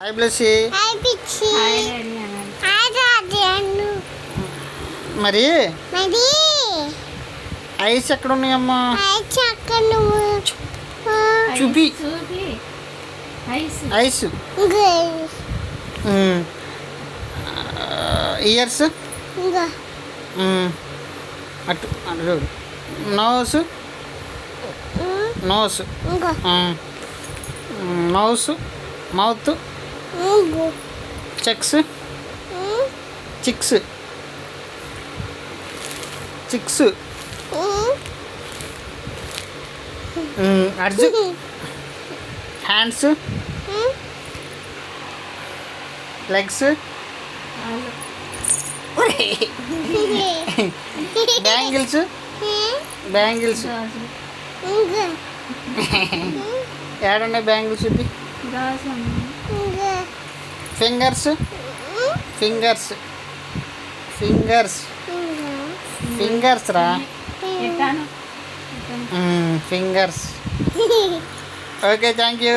Hi Blessy. Hi పిచ్చి. Hi daddy అన్ను. మరి మరి ఐస్ ఎక్కడ ఉన్నాయమ్మా? హాయ్ చక్క నువ్వు చూపి ఐస్. ఇంక ఇయర్స్ ఇంక అటు అటు చూడు. నోస్ నోస్ ఇంక మౌస్ మౌత్ ఇంక చెక్స్ చిక్స్ చిక్స్ అర్జు హ్యాండ్స్ లెగ్స్ బ్యాంగిల్స్ బ్యాంగిల్స్ ఏడున్నాయి బ్యాంగిల్స్ చూపి. ఫింగర్స్ ఫింగర్స్ ఫింగర్స్ ఫింగర్స్ రా ఫింగర్స్. Okay thank you.